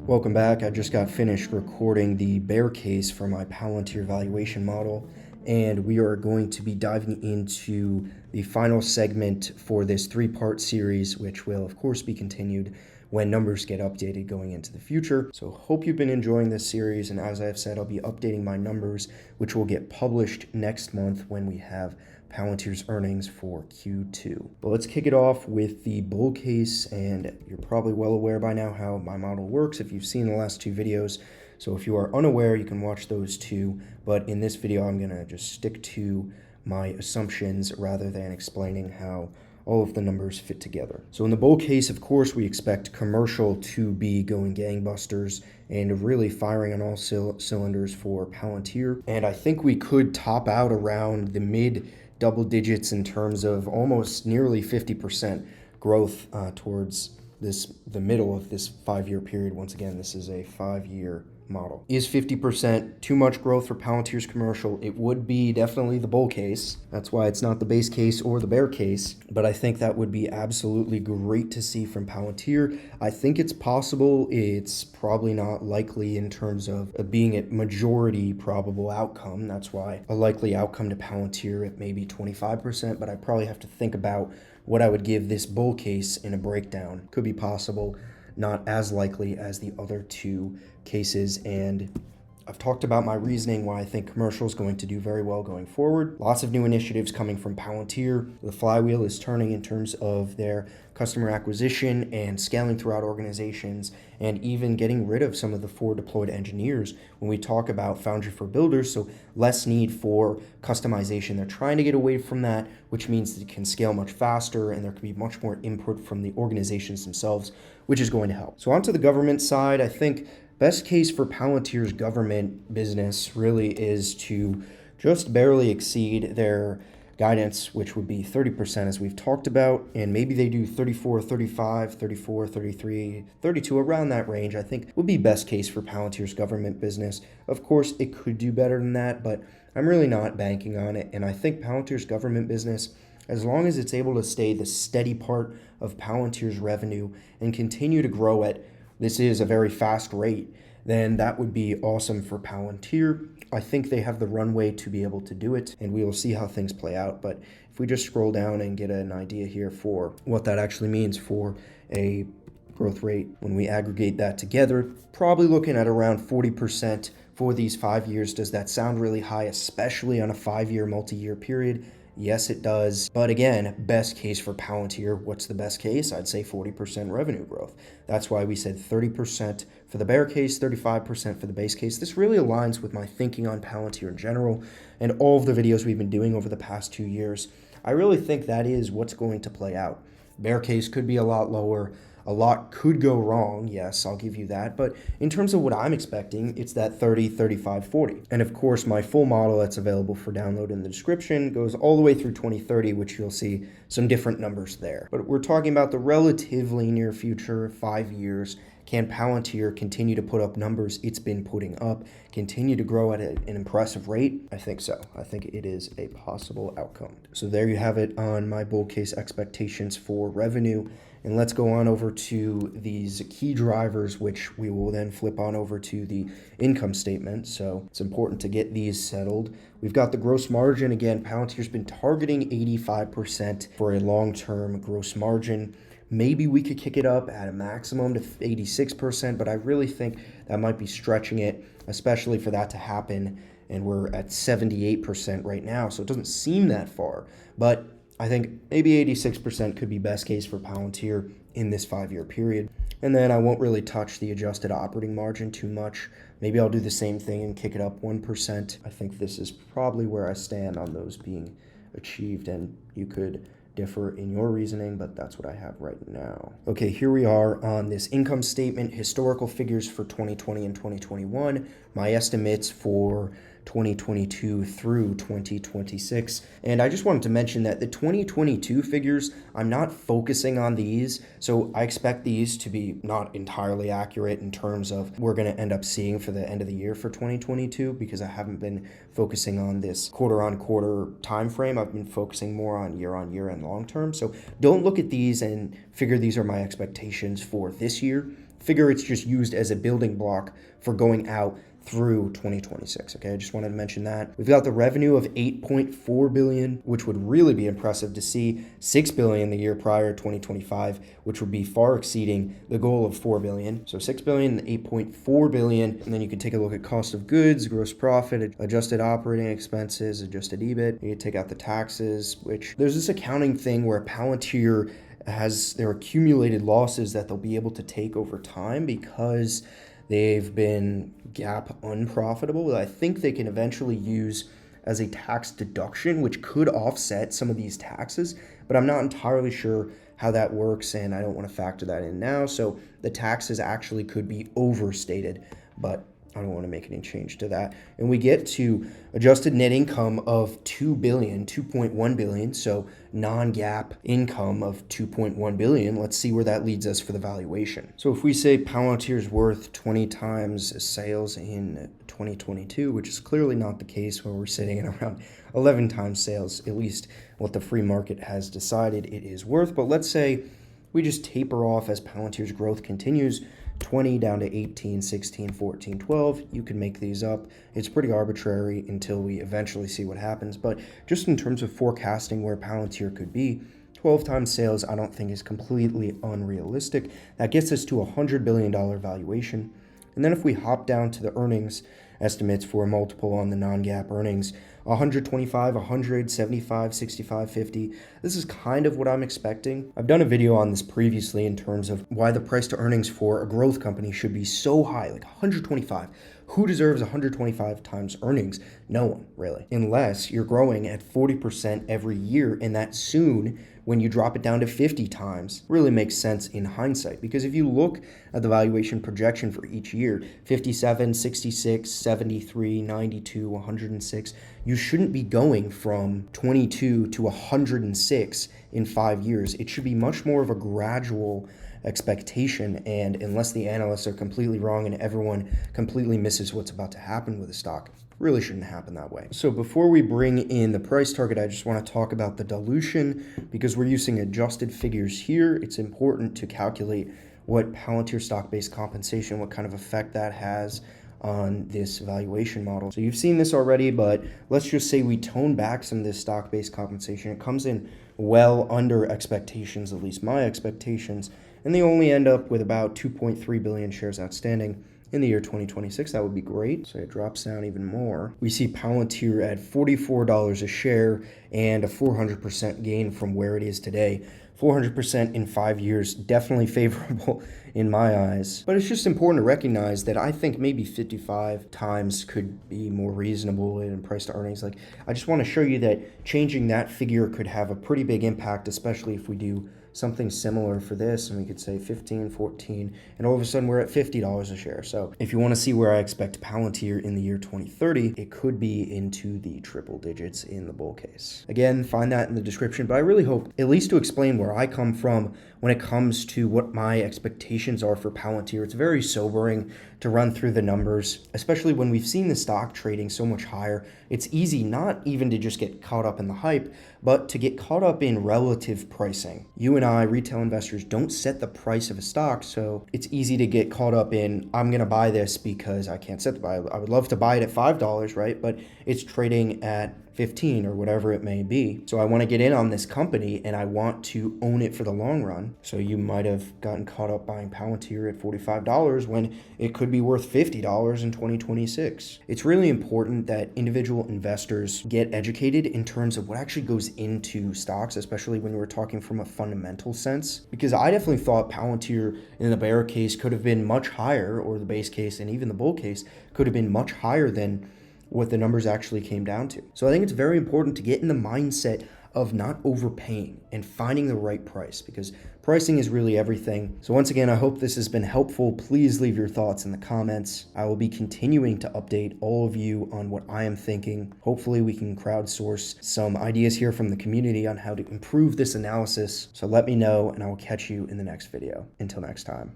Welcome back. I just got finished recording the bear case for my Palantir valuation model, and we are going to be diving into the final segment for this three-part series, which will of course be continued when numbers get updated going into the future. So hope you've been enjoying this series, and as I've said, I'll be updating my numbers, which will get published next month when we have Palantir's earnings for Q2. But let's kick it off with the bull case, and you're probably well aware by now how my model works if you've seen the last two videos. So if you are unaware, you can watch those two, but in this video I'm gonna just stick to my assumptions rather than explaining how all of the numbers fit together. So in the bull case, of course, we expect commercial to be going gangbusters and really firing on all cylinders for Palantir. And I think we could top out around the mid double digits in terms of almost nearly 50% growth towards the middle of this 5-year period. Once again, this is a 5-year model. Is 50% too much growth for Palantir's commercial? It would be definitely the bull case. That's why it's not the base case or the bear case, but I think that would be absolutely great to see from Palantir. I think it's possible. It's probably not likely in terms of being a majority probable outcome. That's why a likely outcome to Palantir at maybe 25%, but I probably have to think about what I would give this bull case in a breakdown. Could be possible, not as likely as the other two cases, and I've talked about my reasoning why I think commercial is going to do very well going forward. Lots of new initiatives coming from Palantir. The flywheel is turning in terms of their customer acquisition and scaling throughout organizations, and even getting rid of some of the forward deployed engineers when we talk about Foundry for Builders, so less need for customization. They're trying to get away from that, which means that it can scale much faster and there can be much more input from the organizations themselves, which is going to help. So onto the government side, I think best case for Palantir's government business really is to just barely exceed their guidance, which would be 30% as we've talked about, and maybe they do 34, 35, 34, 33, 32, around that range, I think would be best case for Palantir's government business. Of course, it could do better than that, but I'm really not banking on it, and I think Palantir's government business, as long as it's able to stay the steady part of Palantir's revenue and continue to grow at this is a very fast rate, then that would be awesome for Palantir. I think they have the runway to be able to do it, and we will see how things play out. But if we just scroll down and get an idea here for what that actually means for a growth rate, when we aggregate that together, probably looking at around 40% for these 5 years. Does that sound really high, especially on a 5-year, multi-year period? Yes, it does. But again, best case for Palantir, what's the best case? I'd say 40% revenue growth. That's why we said 30% for the bear case, 35% for the base case. This really aligns with my thinking on Palantir in general and all of the videos we've been doing over the past 2 years. I really think that is what's going to play out. Bear case could be a lot lower. A lot could go wrong, yes, I'll give you that. But in terms of what I'm expecting, it's that 30, 35, 40. And of course, my full model that's available for download in the description goes all the way through 2030, which you'll see some different numbers there. But we're talking about the relatively near future, 5 years. Can Palantir continue to put up numbers it's been putting up, continue to grow at an impressive rate? I think so. I think it is a possible outcome. So there you have it on my bull case expectations for revenue. And let's go on over to these key drivers, which we will then flip on over to the income statement. So it's important to get these settled. We've got the gross margin. Again, Palantir's been targeting 85% for a long-term gross margin. Maybe we could kick it up at a maximum to 86%, but I really think that might be stretching it, especially for that to happen. And we're at 78% right now, so it doesn't seem that far. But I think maybe 86% could be best case for Palantir in this 5-year period. And then I won't really touch the adjusted operating margin too much. Maybe I'll do the same thing and kick it up 1%. I think this is probably where I stand on those being achieved, and you could differ in your reasoning, but that's what I have right now. Okay, here we are on this income statement, historical figures for 2020 and 2021, my estimates for 2022 through 2026. And I just wanted to mention that the 2022 figures, I'm not focusing on these. So I expect these to be not entirely accurate in terms of we're going to end up seeing for the end of the year for 2022, because I haven't been focusing on this quarter-on-quarter time frame. I've been focusing more on year and long term. So don't look at these and figure these are my expectations for this year. figure it's just used as a building block for going out through 2026. Okay, I just wanted to mention that. We've got the revenue of 8.4 billion, which would really be impressive to see. 6 billion the year prior, 2025, which would be far exceeding the goal of 4 billion. So 6 billion, 8.4 billion, and then you can take a look at cost of goods, gross profit, adjusted operating expenses, adjusted EBIT. You can take out the taxes, which there's this accounting thing where Palantir has their accumulated losses that they'll be able to take over time because they've been GAAP unprofitable that I think they can eventually use as a tax deduction, which could offset some of these taxes, but I'm not entirely sure how that works, and I don't want to factor that in now. So the taxes actually could be overstated, but I don't want to make any change to that. And we get to adjusted net income of 2 billion, 2.1 billion. So non-GAAP income of 2.1 billion. Let's see where that leads us for the valuation. So if we say Palantir's worth 20 times sales in 2022, which is clearly not the case where we're sitting at around 11 times sales, at least what the free market has decided it is worth. But let's say we just taper off as Palantir's growth continues, 20 down to 18, 16, 14, 12. You can make these up. It's pretty arbitrary until we eventually see what happens. But just in terms of forecasting where Palantir could be, 12 times sales I don't think is completely unrealistic. That gets us to a $100 billion valuation. And then if we hop down to the earnings estimates for a multiple on the non-GAAP earnings, 125, 100, 75, 65, 50. This is kind of what I'm expecting. I've done a video on this previously in terms of why the price to earnings for a growth company should be so high, like 125. Who deserves 125 times earnings? No one, really. Unless you're growing at 40% every year, and that soon, when you drop it down to 50 times, really makes sense in hindsight. Because if you look at the valuation projection for each year, 57, 66, 73, 92, 106, you shouldn't be going from 22 to 106 in 5 years. It should be much more of a gradual expectation, and unless the analysts are completely wrong and everyone completely misses what's about to happen with the stock, really shouldn't happen that way. So before we bring in the price target, I just want to talk about the dilution. Because we're using adjusted figures here, it's important to calculate what Palantir stock-based compensation, what kind of effect that has on this valuation model. So you've seen this already, but let's just say we tone back some of this stock-based compensation. It comes in well under expectations, at least my expectations, and they only end up with about 2.3 billion shares outstanding in the year 2026. That would be great. So it drops down even more. We see Palantir at $44 a share and a 400% gain from where it is today. 400% in 5 years, definitely favorable in my eyes. But it's just important to recognize that I think maybe 55 times could be more reasonable in price to earnings. Like, I just want to show you that changing that figure could have a pretty big impact, especially if we do something similar for this, and we could say 15, 14, and all of a sudden we're at $50 a share. So if you want to see where I expect Palantir in the year 2030, it could be into the triple digits in the bull case. Again, find that in the description, but I really hope at least to explain where I come from when it comes to what my expectations are for Palantir. It's very sobering to run through the numbers, especially when we've seen the stock trading so much higher. It's easy not even to just get caught up in the hype, but to get caught up in relative pricing. You and I, retail investors, don't set the price of a stock, so it's easy to get caught up in, I'm going to buy this because I can't set the buy. I would love to buy it at $5, right? But it's trading at 15 or whatever it may be. So I want to get in on this company and I want to own it for the long run. So you might have gotten caught up buying Palantir at $45 when it could be worth $50 in 2026. It's really important that individual investors get educated in terms of what actually goes into stocks, especially when we're talking from a fundamental sense. Because I definitely thought Palantir in the bear case could have been much higher, or the base case and even the bull case could have been much higher than what the numbers actually came down to. So I think it's very important to get in the mindset of not overpaying and finding the right price, because pricing is really everything. So once again, I hope this has been helpful. Please leave your thoughts in the comments. I will be continuing to update all of you on what I am thinking. Hopefully we can crowdsource some ideas here from the community on how to improve this analysis. So let me know and I will catch you in the next video. Until next time.